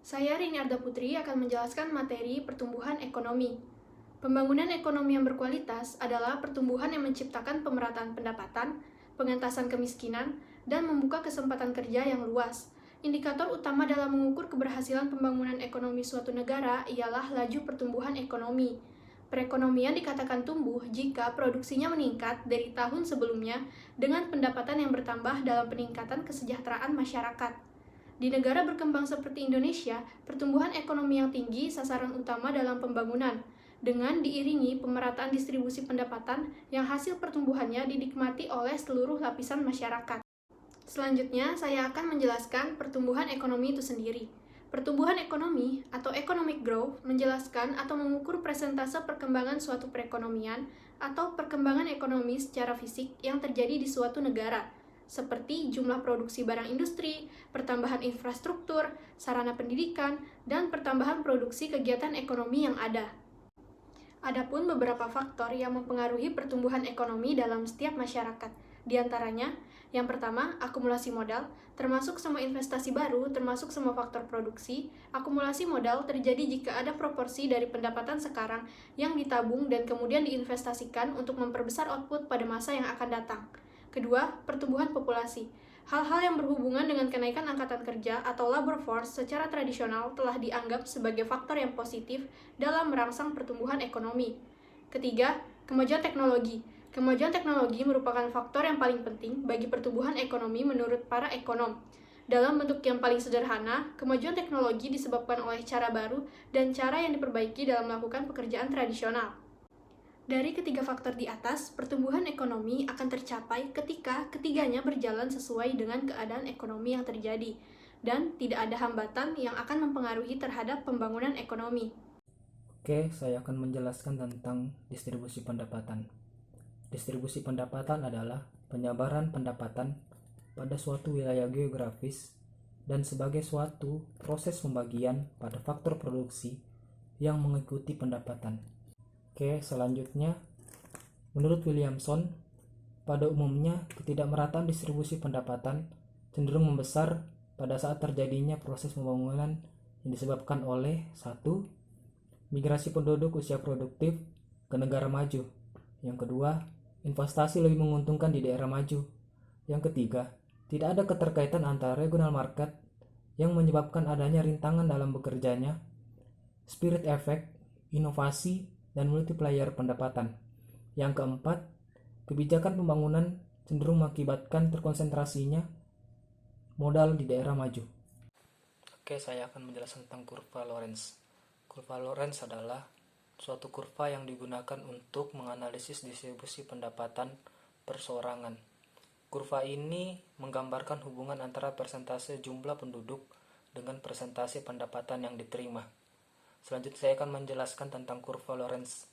Saya Rini Arda Putri akan menjelaskan materi pertumbuhan ekonomi. Pembangunan ekonomi yang berkualitas adalah pertumbuhan yang menciptakan pemerataan pendapatan, pengentasan kemiskinan, dan membuka kesempatan kerja yang luas. Indikator utama dalam mengukur keberhasilan pembangunan ekonomi suatu negara ialah laju pertumbuhan ekonomi. Perekonomian dikatakan tumbuh jika produksinya meningkat dari tahun sebelumnya dengan pendapatan yang bertambah dalam peningkatan kesejahteraan masyarakat. Di negara berkembang seperti Indonesia, pertumbuhan ekonomi yang tinggi sasaran utama dalam pembangunan, dengan diiringi pemerataan distribusi pendapatan yang hasil pertumbuhannya dinikmati oleh seluruh lapisan masyarakat. Selanjutnya, saya akan menjelaskan pertumbuhan ekonomi itu sendiri. Pertumbuhan ekonomi atau economic growth menjelaskan atau mengukur persentase perkembangan suatu perekonomian atau perkembangan ekonomi secara fisik yang terjadi di suatu negara, seperti jumlah produksi barang industri, pertambahan infrastruktur, sarana pendidikan, dan pertambahan produksi kegiatan ekonomi yang ada. Adapun beberapa faktor yang mempengaruhi pertumbuhan ekonomi dalam setiap masyarakat. Di antaranya, yang pertama, akumulasi modal, termasuk semua investasi baru, termasuk semua faktor produksi. Akumulasi modal terjadi jika ada proporsi dari pendapatan sekarang yang ditabung dan kemudian diinvestasikan untuk memperbesar output pada masa yang akan datang. Kedua, pertumbuhan populasi. Hal-hal yang berhubungan dengan kenaikan angkatan kerja atau labor force secara tradisional telah dianggap sebagai faktor yang positif dalam merangsang pertumbuhan ekonomi. Ketiga, kemajuan teknologi. Kemajuan teknologi merupakan faktor yang paling penting bagi pertumbuhan ekonomi menurut para ekonom. Dalam bentuk yang paling sederhana, kemajuan teknologi disebabkan oleh cara baru dan cara yang diperbaiki dalam melakukan pekerjaan tradisional. Dari ketiga faktor di atas, pertumbuhan ekonomi akan tercapai ketika ketiganya berjalan sesuai dengan keadaan ekonomi yang terjadi, dan tidak ada hambatan yang akan mempengaruhi terhadap pembangunan ekonomi. Oke, saya akan menjelaskan tentang distribusi pendapatan. Distribusi pendapatan adalah penyebaran pendapatan pada suatu wilayah geografis dan sebagai suatu proses pembagian pada faktor produksi yang mengikuti pendapatan. Oke, selanjutnya, menurut Williamson, pada umumnya ketidakmerataan distribusi pendapatan cenderung membesar pada saat terjadinya proses pembangunan yang disebabkan oleh 1. Migrasi penduduk usia produktif ke negara maju. Yang kedua, investasi lebih menguntungkan di daerah maju. Yang ketiga, tidak ada keterkaitan antara regional market yang menyebabkan adanya rintangan dalam bekerjanya, spirit effect, inovasi, dan multiplier pendapatan. Yang keempat, kebijakan pembangunan cenderung mengakibatkan terkonsentrasinya modal di daerah maju. Oke, saya akan menjelaskan tentang kurva Lorenz. Kurva Lorenz adalah suatu kurva yang digunakan untuk menganalisis distribusi pendapatan perseorangan. Kurva ini menggambarkan hubungan antara persentase jumlah penduduk dengan persentase pendapatan yang diterima. Selanjutnya saya akan menjelaskan tentang kurva Lorenz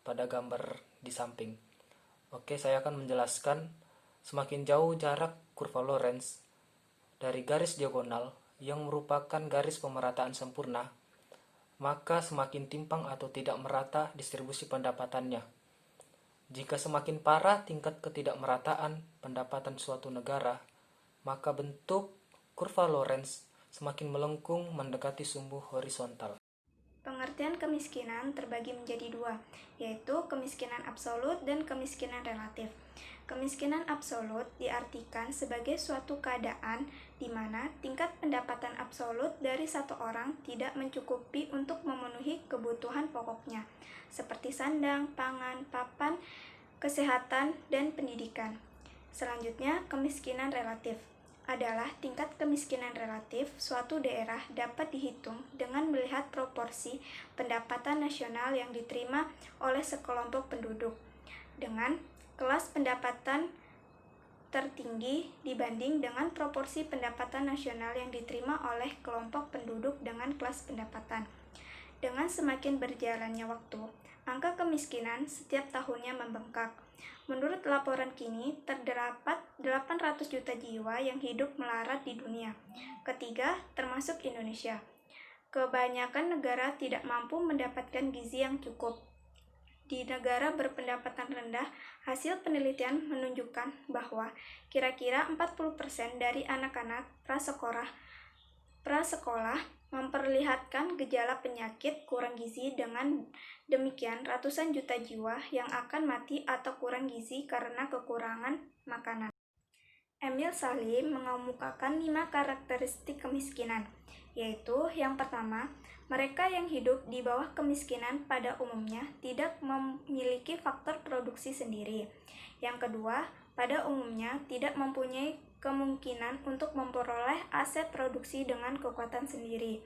pada gambar di samping. Oke, saya akan menjelaskan semakin jauh jarak kurva Lorenz dari garis diagonal yang merupakan garis pemerataan sempurna, maka semakin timpang atau tidak merata distribusi pendapatannya. Jika semakin parah tingkat ketidakmerataan pendapatan suatu negara, maka bentuk kurva Lorenz semakin melengkung mendekati sumbu horizontal. Pengertian kemiskinan terbagi menjadi dua, yaitu kemiskinan absolut dan kemiskinan relatif. Kemiskinan absolut diartikan sebagai suatu keadaan di mana tingkat pendapatan absolut dari satu orang tidak mencukupi untuk memenuhi kebutuhan pokoknya, seperti sandang, pangan, papan, kesehatan, dan pendidikan. Selanjutnya, kemiskinan relatif adalah tingkat kemiskinan relatif suatu daerah dapat dihitung dengan melihat proporsi pendapatan nasional yang diterima oleh sekelompok penduduk dengan kelas pendapatan tertinggi dibanding dengan proporsi pendapatan nasional yang diterima oleh kelompok penduduk dengan kelas pendapatan. Dengan semakin berjalannya waktu, angka kemiskinan setiap tahunnya membengkak. Menurut laporan kini, terdapat 800 juta jiwa yang hidup melarat di dunia. Ketiga, termasuk Indonesia. kebanyakan negara tidak mampu mendapatkan gizi yang cukup. Di negara berpendapatan rendah, hasil penelitian menunjukkan bahwa kira-kira 40% dari anak-anak prasekolah memperlihatkan gejala penyakit kurang gizi. Dengan demikian, ratusan juta jiwa yang akan mati atau kurang gizi karena kekurangan makanan. Emil Salim mengemukakan 5 karakteristik kemiskinan, yaitu yang pertama, mereka yang hidup di bawah kemiskinan pada umumnya tidak memiliki faktor produksi sendiri. Yang kedua, pada umumnya tidak mempunyai kemungkinan untuk memperoleh aset produksi dengan kekuatan sendiri.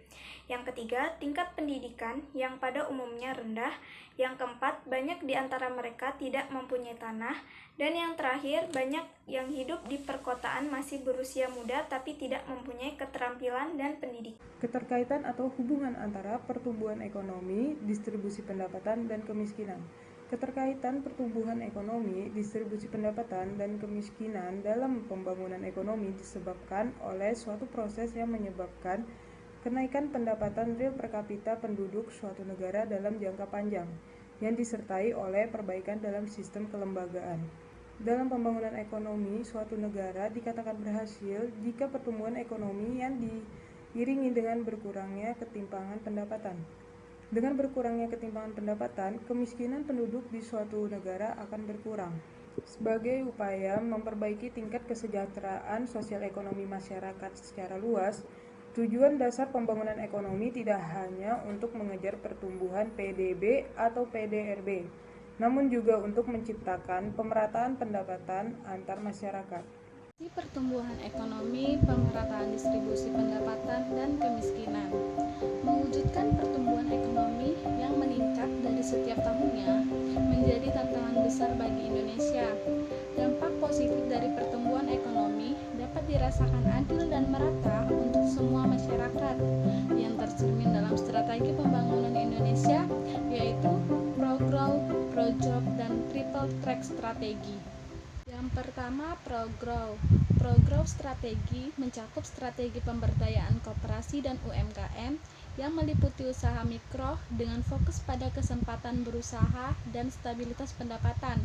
Yang ketiga, tingkat pendidikan yang pada umumnya rendah. Yang keempat, banyak di antara mereka tidak mempunyai tanah. Dan yang terakhir, banyak yang hidup di perkotaan masih berusia muda tapi tidak mempunyai keterampilan dan pendidikan. Keterkaitan atau hubungan antara pertumbuhan ekonomi, distribusi pendapatan, dan kemiskinan. Keterkaitan pertumbuhan ekonomi, distribusi pendapatan, dan kemiskinan dalam pembangunan ekonomi disebabkan oleh suatu proses yang menyebabkan kenaikan pendapatan real per kapita penduduk suatu negara dalam jangka panjang, yang disertai oleh perbaikan dalam sistem kelembagaan. Dalam pembangunan ekonomi, suatu negara dikatakan berhasil jika pertumbuhan ekonomi yang diiringi dengan berkurangnya ketimpangan pendapatan. Dengan berkurangnya ketimpangan pendapatan, kemiskinan penduduk di suatu negara akan berkurang. Sebagai upaya memperbaiki tingkat kesejahteraan sosial ekonomi masyarakat secara luas, tujuan dasar pembangunan ekonomi tidak hanya untuk mengejar pertumbuhan PDB atau PDRB, namun juga untuk menciptakan pemerataan pendapatan antar masyarakat. Pertumbuhan ekonomi, pemerataan distribusi pendapatan, dan kemiskinan. Mewujudkan pertumbuhan ekonomi yang meningkat dari setiap tahunnya menjadi tantangan besar bagi Indonesia. Dampak positif dari pertumbuhan ekonomi dapat dirasakan adil dan merata untuk semua masyarakat yang tercermin dalam strategi pembangunan Indonesia, yaitu Pro-Grow, Pro-Job, dan Triple Track Strategi. Yang pertama, Pro-Grow. Pro-Grow strategi mencakup strategi pemberdayaan koperasi dan UMKM yang meliputi usaha mikro dengan fokus pada kesempatan berusaha dan stabilitas pendapatan.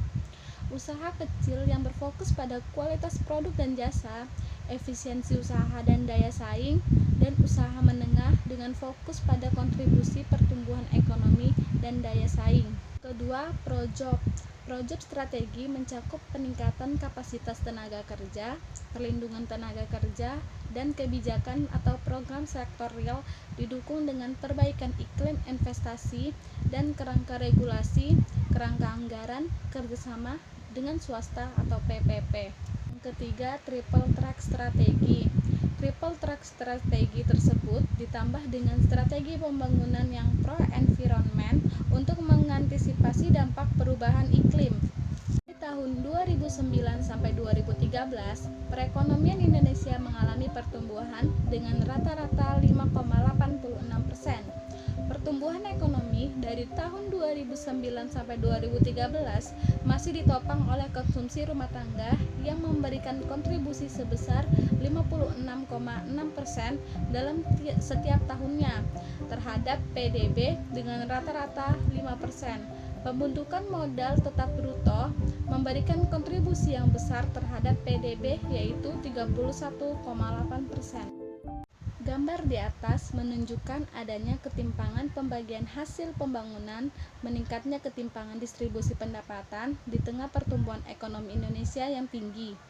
Usaha kecil yang berfokus pada kualitas produk dan jasa, efisiensi usaha dan daya saing, dan usaha menengah dengan fokus pada kontribusi pertumbuhan ekonomi dan daya saing. Kedua, Pro-Job. Pro-Job strategi mencakup peningkatan kapasitas tenaga kerja, perlindungan tenaga kerja, dan kebijakan atau program sektorial didukung dengan perbaikan iklim investasi dan kerangka regulasi, kerangka anggaran, kerjasama dengan swasta atau PPP. Yang ketiga, Triple Track Strategi. Triple Track Strategi tersebut ditambah dengan strategi pembangunan yang pro-environment untuk mengantisipasi dampak perubahan iklim. Di tahun 2009 sampai 2013, perekonomian Indonesia mengalami pertumbuhan dengan rata-rata 5,86%. Pertumbuhan ekonomi dari tahun 2009 sampai 2013 masih ditopang oleh konsumsi rumah tangga yang memberikan kontribusi sebesar 56,6% dalam setiap tahunnya terhadap PDB dengan rata-rata 5%. Pembentukan modal tetap bruto memberikan kontribusi yang besar terhadap PDB yaitu 31,8%. Gambar di atas menunjukkan adanya ketimpangan pembagian hasil pembangunan, meningkatnya ketimpangan distribusi pendapatan di tengah pertumbuhan ekonomi Indonesia yang tinggi.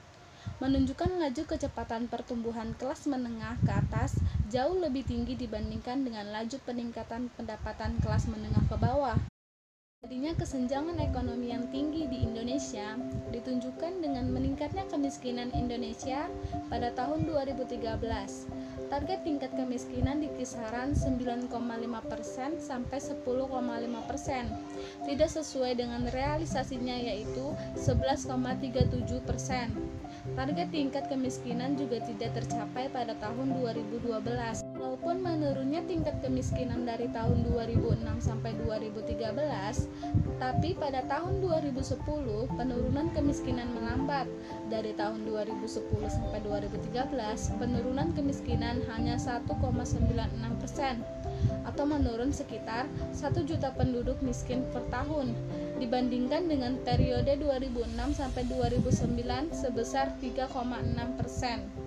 Menunjukkan laju kecepatan pertumbuhan kelas menengah ke atas jauh lebih tinggi dibandingkan dengan laju peningkatan pendapatan kelas menengah ke bawah. Jadinya kesenjangan ekonomi yang tinggi di Indonesia ditunjukkan dengan meningkatnya kemiskinan Indonesia pada tahun 2013. Target tingkat kemiskinan di kisaran 9,5% sampai 10,5%. Tidak sesuai dengan realisasinya yaitu 11,37%. Target tingkat kemiskinan juga tidak tercapai pada tahun 2012. Walaupun menurunnya tingkat kemiskinan dari tahun 2006 sampai 2013, tapi pada tahun 2010 penurunan kemiskinan melambat. Dari tahun 2010 sampai 2013, penurunan kemiskinan hanya 1,96%. atau menurun sekitar 1 juta penduduk miskin per tahun dibandingkan dengan periode 2006 sampai 2009 sebesar 3,6%.